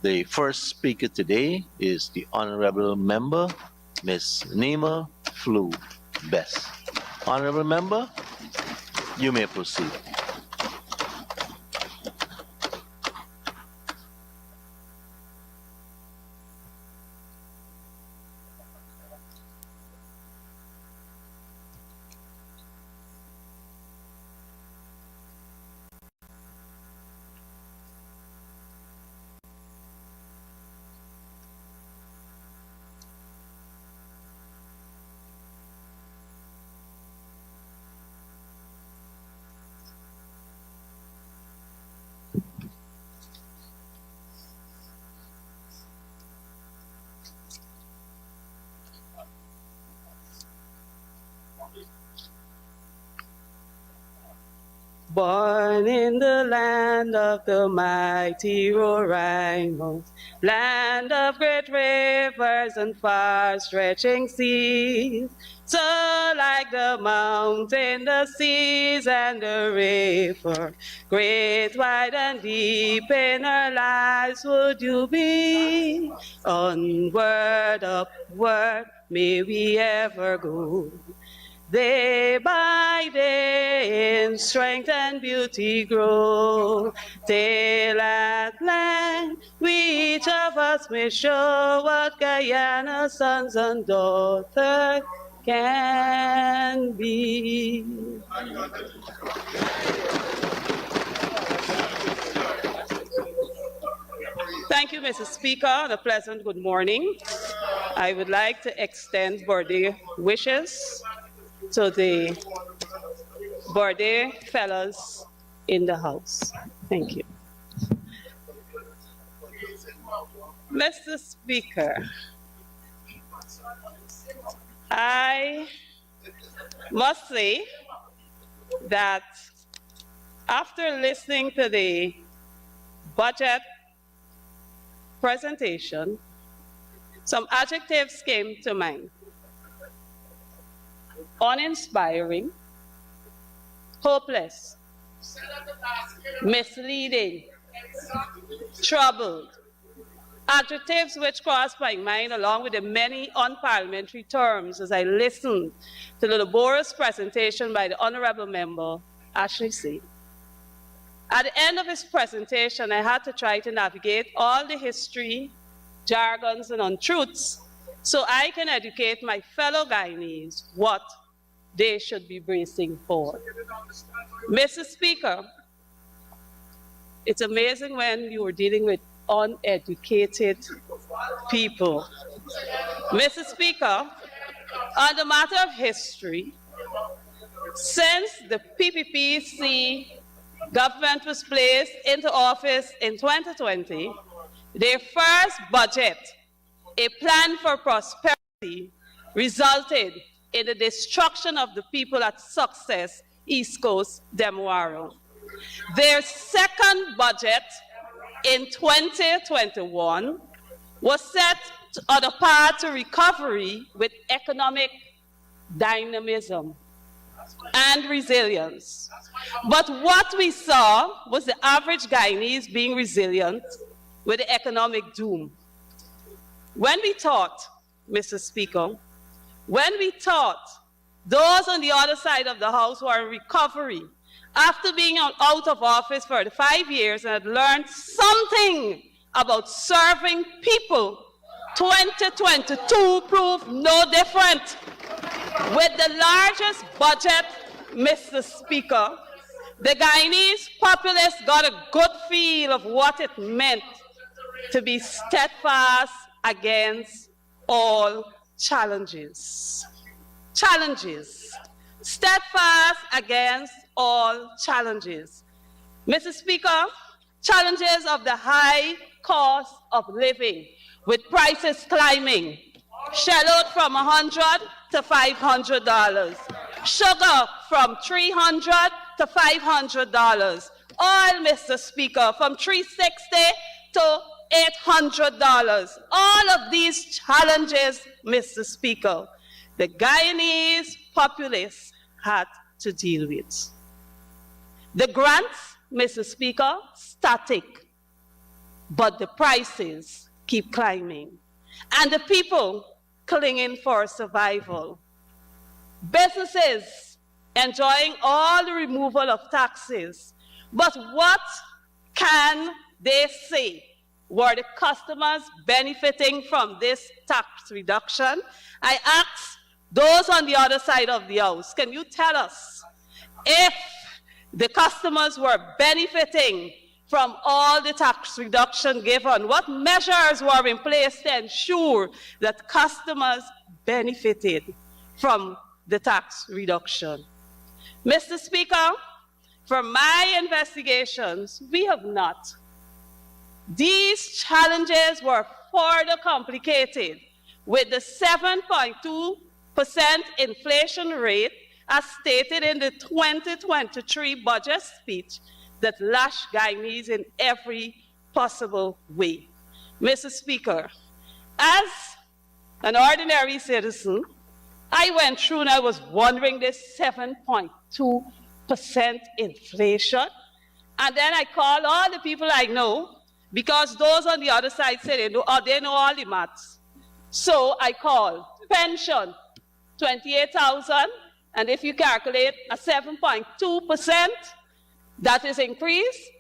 The first speaker today is the Honorable Member, Ms. Nima Flue-Bess. Honorable Member, you may proceed. Born in the land of the mighty Roraimos, land of great rivers and far-stretching seas. So like the mountain, the seas, and the river, great, wide, and deep in our lives would you be. Onward, upward, may we ever go. Day by day in strength and beauty grow, till at length we each of us may show what Guyana's sons and daughters can be. Thank you, Mrs. Speaker, and a pleasant good morning. I would like to extend birthday wishes to the birthday fellows in the house. Thank you. Mr. Speaker, I must say that after listening to the budget presentation, some adjectives came to mind. Uninspiring, hopeless, misleading, troubled. Adjectives which crossed my mind along with the many unparliamentary terms as I listened to the laborious presentation by the Honorable Member, Ashley C. At the end of his presentation, I had to try to navigate all the history, jargons, and untruths so I can educate my fellow Guyanese what they should be bracing for. Mr. Speaker, it's amazing when you are dealing with uneducated people. Mr. Speaker, on the matter of history, since the PPPC government was placed into office in 2020, their first budget, a plan for prosperity, resulted in the destruction of the people at Success, East Coast, Demwaro. Their second budget in 2021 was set on a path to recovery with economic dynamism and resilience. But what we saw was the average Guyanese being resilient with the economic doom. When we thought, Mr. Speaker, when we thought those on the other side of the house who are in recovery after being out of office for 5 years and had learned something about serving people, 2022 proved no different. With the largest budget, Mr. Speaker, the Guyanese populace got a good feel of what it meant to be steadfast against all challenges. Challenges. Steadfast against all challenges. Mr. Speaker, challenges of the high cost of living, with prices climbing, shallot from $100 to $500, sugar from $300 to $500, oil, Mr. Speaker, from $360 to $800. All of these challenges, Mr. Speaker, the Guyanese populace had to deal with. The grants, Mr. Speaker, static. but the prices keep climbing. And the people clinging for survival. Businesses enjoying all the removal of taxes. But what can they say? Were the customers benefiting from this tax reduction? I ask those on the other side of the house, can you tell us if the customers were benefiting from all the tax reduction given? What measures were in place to ensure that customers benefited from the tax reduction? Mr. Speaker, from my investigations, we have not. These challenges were further complicated with the 7.2% inflation rate as stated in the 2023 budget speech that lashed Guyanese in every possible way. Mr. Speaker, as an ordinary citizen, I went through and I was wondering this 7.2% inflation. And then I called all the people I know, because those on the other side say they know all the maths. So I called pension, 28,000, and if you calculate a 7.2% that is increased,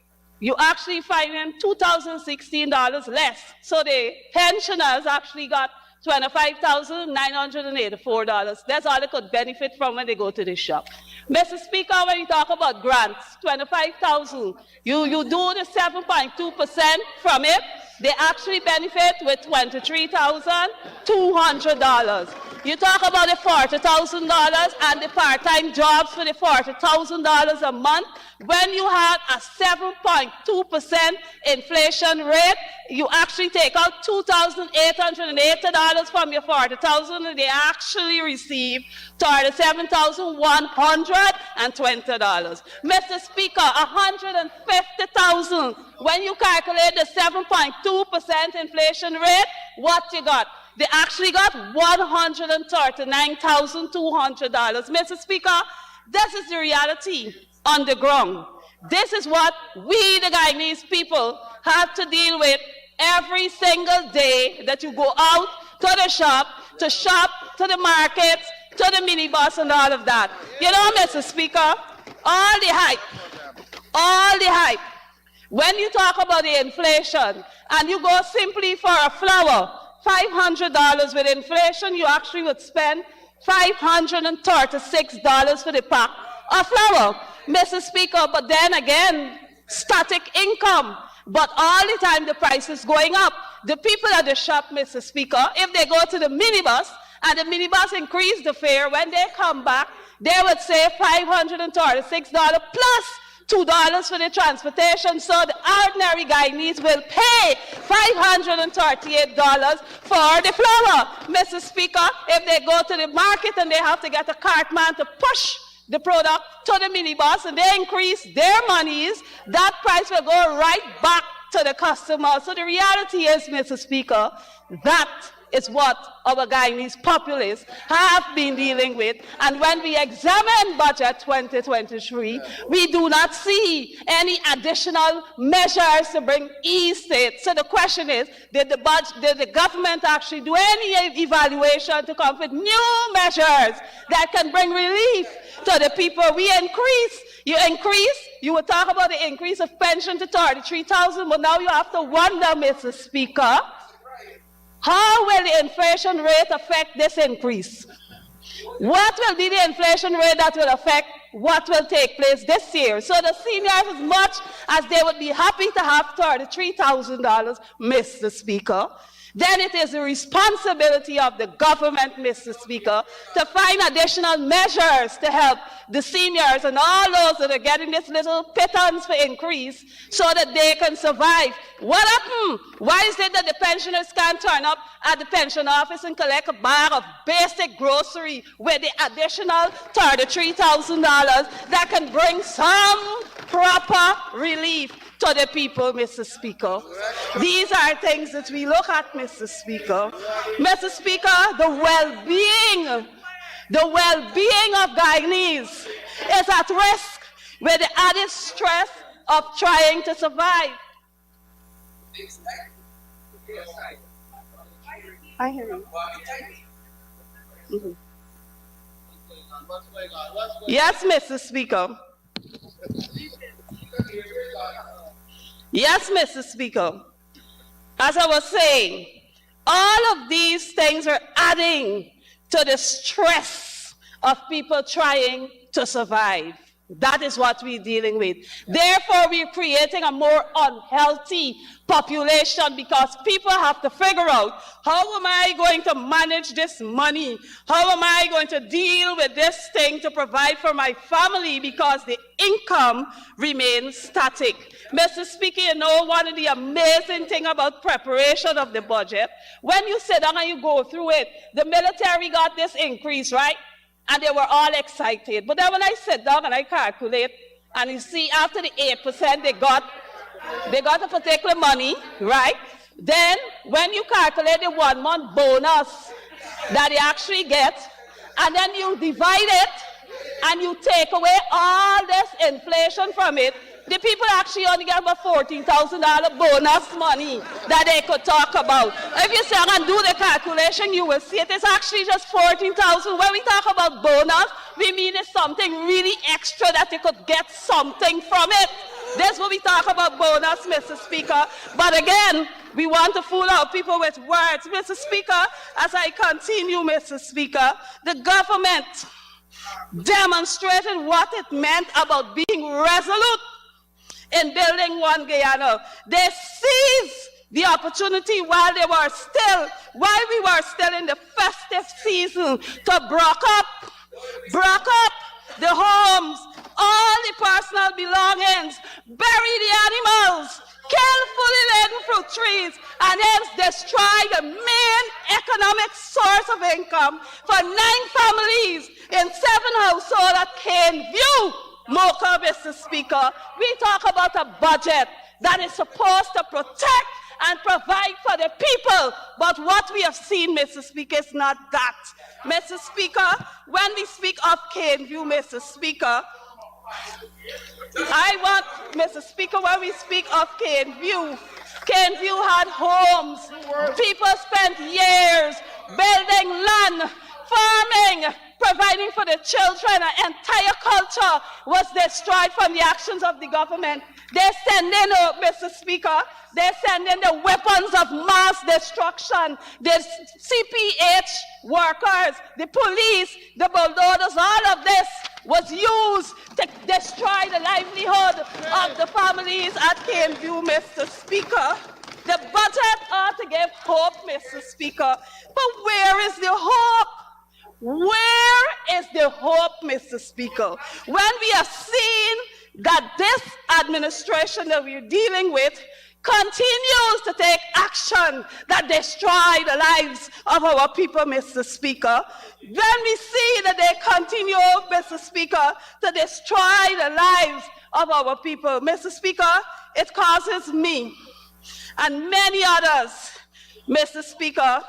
you actually find them $2,016 less. So the pensioners actually got $25,984. That's all they could benefit from when they go to the shop. Mr. Speaker, when you talk about grants, $25,000, you do the 7.2% from it, they actually benefit with $23,200. You talk about the $40,000 and the part-time jobs for the $40,000 a month. When you have a 7.2% inflation rate, you actually take out $2,880 from your $40,000 and they actually receive $37,120. Mr. Speaker, $150,000. When you calculate the 7.2% inflation rate, what you got? They actually got $139,200. Mr. Speaker, this is the reality on the ground. This is what we, the Guyanese people, have to deal with every single day that you go out to the shop, to the markets, to the minibus and all of that. You know, Mr. Speaker, all the hype, when you talk about the inflation and you go simply for a flour, $500 with inflation, you actually would spend $536 for the pack of flour, Mr. Speaker. But then again, static income. But all the time the price is going up. The people at the shop, Mr. Speaker, if they go to the minibus and the minibus increase the fare, when they come back, they would say $536 plus $2 for the transportation, so the ordinary Guyanese will pay $538 for the flour. Mr. Speaker, if they go to the market and they have to get a cartman to push the product to the minibus and they increase their monies, that price will go right back to the customer. So the reality is, Mr. Speaker, that is what our Guyanese populace have been dealing with. And when we examine budget 2023, we do not see any additional measures to bring ease to it. So the question is, did the government actually do any evaluation to come up with new measures that can bring relief to the people? You would talk about the increase of pension to 33,000, but now you have to wonder, Mr. Speaker, how will the inflation rate affect this increase? What will be the inflation rate that will affect what will take place this year? So the seniors, as much as they would be happy to have $33,000, Mr. Speaker, then it is the responsibility of the government, Mr. Speaker, to find additional measures to help the seniors and all those that are getting this little pittance for increase so that they can survive. What happened? Why is it that the pensioners can't turn up at the pension office and collect a bag of basic grocery with the additional $33,000 that can bring some proper relief to the people, Mr. Speaker? These are things that we look at, Mr. Speaker. Mr. Speaker, the well-being of Guyanese is at risk with the added stress of trying to survive. I hear you. Mhm. Yes, Mr. Speaker. Yes, Mr. Speaker. As I was saying, all of these things are adding to the stress of people trying to survive. That is what we're dealing with. Therefore, we're creating a more unhealthy population because people have to figure out, how am I going to manage this money? How am I going to deal with this thing to provide for my family because the income remains static? Mr. Speaker, you know one of the amazing things about preparation of the budget, when you sit down and you go through it, the military got this increase, right? And they were all excited. But then when I sit down and I calculate, and you see after the 8% they got a particular money, right? Then when you calculate the 1 month bonus that they actually get, and then you divide it, and you take away all this inflation from it, the people actually only get about $14,000 bonus money that they could talk about. If you sit and do the calculation, you will see it is actually just $14,000. When we talk about bonus, we mean it's something really extra that they could get something from it. That's what we talk about bonus, Mr. Speaker. But again, we want to fool our people with words. Mr. Speaker, as I continue, Mr. Speaker, the government demonstrated what it meant about being resolute in building one Guyana. They seized the opportunity while we were still in the festive season to broke up the homes, all the personal belongings, bury the animals, kill fully laden fruit trees, and hence destroy the main economic source of income for 9 families in 7 households at Caneview, Mocha, Mr. Speaker. We talk about a budget that is supposed to protect and provide for the people, but what we have seen, Mr. Speaker, is not that. Mr. Speaker, when we speak of Caneview, Mr. Speaker, Mr. Speaker, when we speak of Caneview, Caneview had homes. People spent years building land, farming, providing for the children. An entire culture was destroyed from the actions of the government. They send in, Mr. Speaker, they send in the weapons of mass destruction, the CPH workers, the police, the bulldozers, all of this was used to destroy the livelihood of the families at Caneview, Mr. Speaker. The budget ought to give hope, Mr. Speaker, but where is the hope? Where is the hope, Mr. Speaker? When we have seen that this administration that we're dealing with continues to take action that destroy the lives of our people, Mr. Speaker. When we see that they continue, Mr. Speaker, to destroy the lives of our people, Mr. Speaker, it causes me and many others, Mr. Speaker,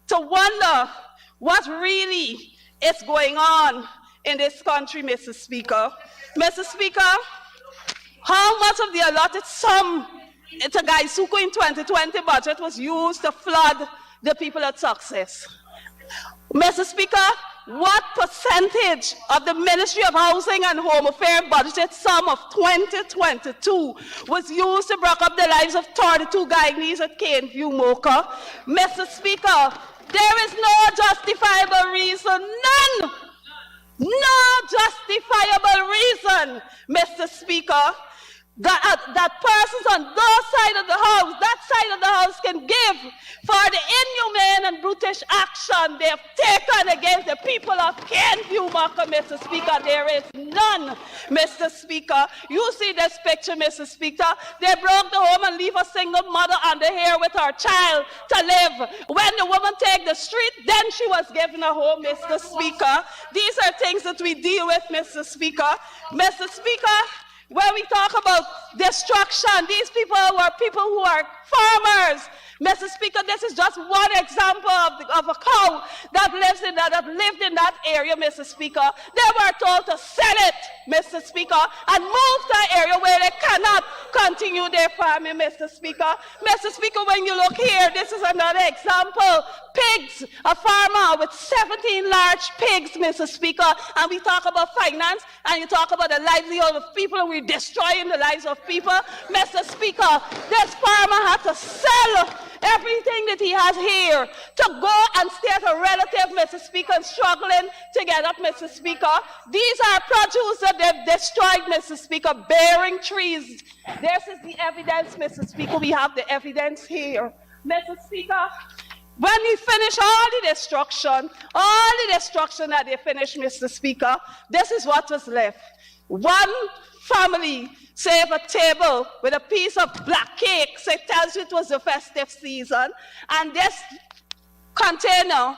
to wonder what really is going on in this country, Mr. Speaker. Mr. Speaker, how much of the allotted sum to Gaisuku in 2020 budget was used to flood the people at Success? Mr. Speaker, what percentage of the Ministry of Housing and Home Affairs budgeted sum of 2022 was used to break up the lives of 32 Guyanese at Caneview, Mocha? Mr. Speaker, there is no justifiable reason, none, no justifiable reason, Mr. Speaker, that persons on those side of the house, can give for the inhumane and brutish action they have taken against the people of Caneview, Mr. Speaker. There is none, Mr. Speaker. You see this picture, Mr. Speaker. They broke the home and leave a single mother under here with her child to live. When the woman take the street, then she was given a home, Mr. Speaker. These are things that we deal with, Mr. Speaker. Mr. Speaker, when we talk about destruction, these people were people who are farmers, Mr. Speaker, this is just one example of a cow that lived in that area, Mr. Speaker. They were told to sell it, Mr. Speaker, and move to an area where they cannot continue their farming, Mr. Speaker. Mr. Speaker, when you look here, this is another example. Pigs, a farmer with 17 large pigs, Mr. Speaker, and we talk about finance, and you talk about the livelihood of people, and we're destroying the lives of people. Mr. Speaker, this farmer had to sell everything that he has here to go and stay at a relative, Mr. Speaker, and struggling to get up, Mr. Speaker. These are produce that they've destroyed, Mr. Speaker, bearing trees. This is the evidence, Mr. Speaker. We have the evidence here. Mr. Speaker, when we finish all the destruction that they finished, Mr. Speaker, this is what was left. One family saved a table with a piece of black cake, so it tells you it was the festive season. And this container,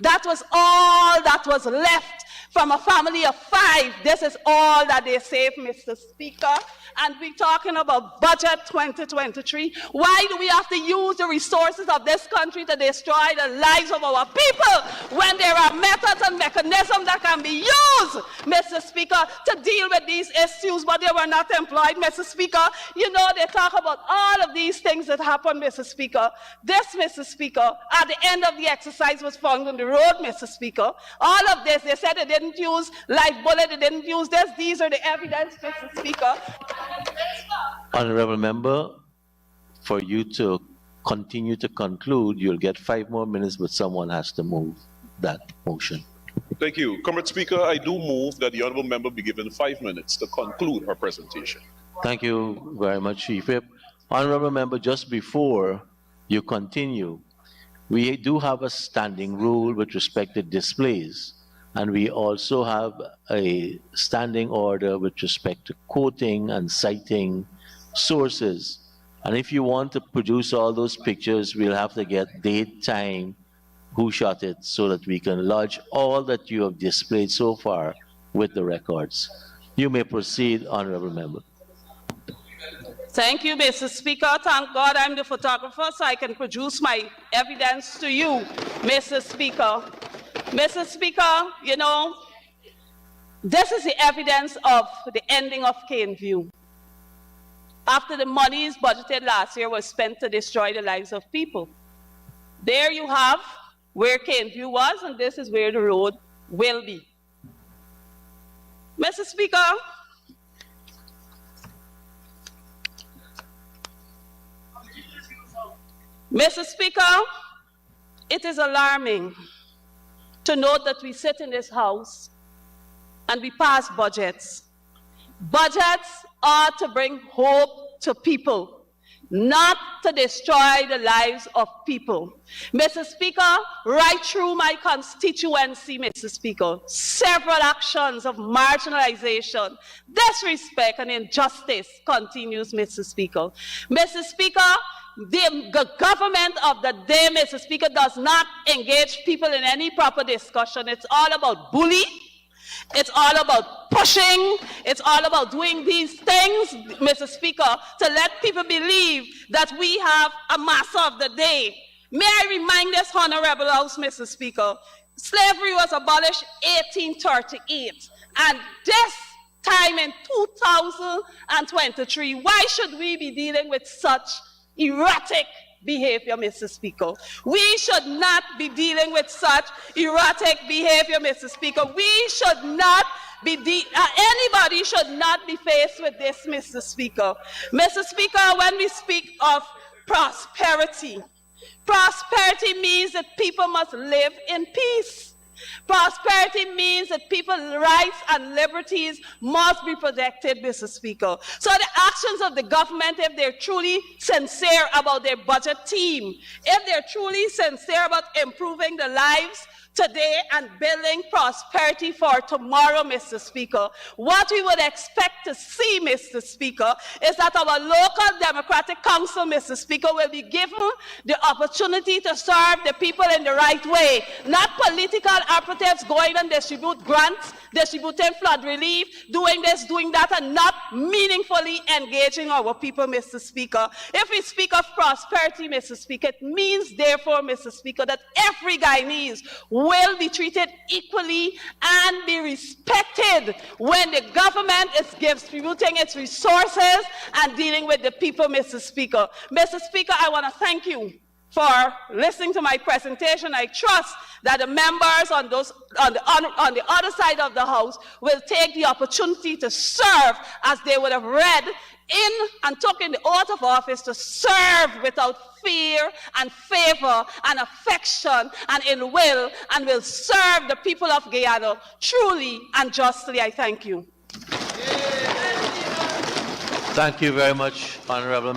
that was all that was left from a family of 5. This is all that they saved, Mr. Speaker. And we're talking about budget 2023. Why do we have to use the resources of this country to destroy the lives of our people when there are methods and mechanisms that can be used, Mr. Speaker, to deal with these issues, but they were not employed, Mr. Speaker? You know, they talk about all of these things that happen, Mr. Speaker. This, Mr. Speaker, at the end of the exercise was found on the road, Mr. Speaker. All of this, they said they didn't use live bullet, they didn't use this. These are the evidence, Mr. Speaker. Honorable member, for you to continue to conclude, you'll get 5 more minutes, but someone has to move that motion. Thank you. Comrade Speaker, I do move that the honorable member be given 5 minutes to conclude her presentation. Thank you very much, Chief Whip. Honorable member, just before you continue, we do have a standing rule with respect to displays, and we also have a standing order with respect to quoting and citing sources. And if you want to produce all those pictures, we'll have to get date, time, who shot it, so that we can lodge all that you have displayed so far with the records. You may proceed, honorable member. Thank you, Mr. Speaker. Thank God I'm the photographer, so I can produce my evidence to you, Mr. Speaker. Mr. Speaker, you know, this is the evidence of the ending of Caneview. After the monies budgeted last year was spent to destroy the lives of people. There you have where Caneview was, and this is where the road will be. Mr. Speaker, it is alarming to note that we sit in this house and we pass budgets. Budgets are to bring hope to people, not to destroy the lives of people. Mr. Speaker, right through my constituency, Mr. Speaker, several actions of marginalization, disrespect, and injustice continues, Mr. Speaker. Mr. Speaker, the government of the day, Mr. Speaker, does not engage people in any proper discussion. It's all about bullying. It's all about pushing. It's all about doing these things, Mr. Speaker, to let people believe that we have a master of the day. May I remind this honorable house, Mr. Speaker, slavery was abolished 1838. And this time in 2023, why should we be dealing with such erratic behavior, Mr. Speaker? We should not be dealing with such erratic behavior, Mr. Speaker. We should not be, anybody should not be faced with this, Mr. Speaker. Mr. Speaker, when we speak of prosperity, prosperity means that people must live in peace. Prosperity means that people's rights and liberties must be protected, Mr. Speaker. So the actions of the government, if they're truly sincere about their budget team, if they're truly sincere about improving the lives today and building prosperity for tomorrow, Mr. Speaker. What we would expect to see, Mr. Speaker, is that our local Democratic Council, Mr. Speaker, will be given the opportunity to serve the people in the right way, not political operatives going and distribute grants, distributing flood relief, doing this, doing that, and not meaningfully engaging our people, Mr. Speaker. If we speak of prosperity, Mr. Speaker, it means, therefore, Mr. Speaker, that every Guyanese will be treated equally and be respected when the government is distributing its resources and dealing with the people, Mr. Speaker. Mr. Speaker, I want to thank you for listening to my presentation. I trust that the members on the other side of the House will take the opportunity to serve as they would have read in and took in the oath of office, to serve without fear and favor and affection and in will, and will serve the people of Guyana truly and justly. I thank you. Thank you very much, Honorable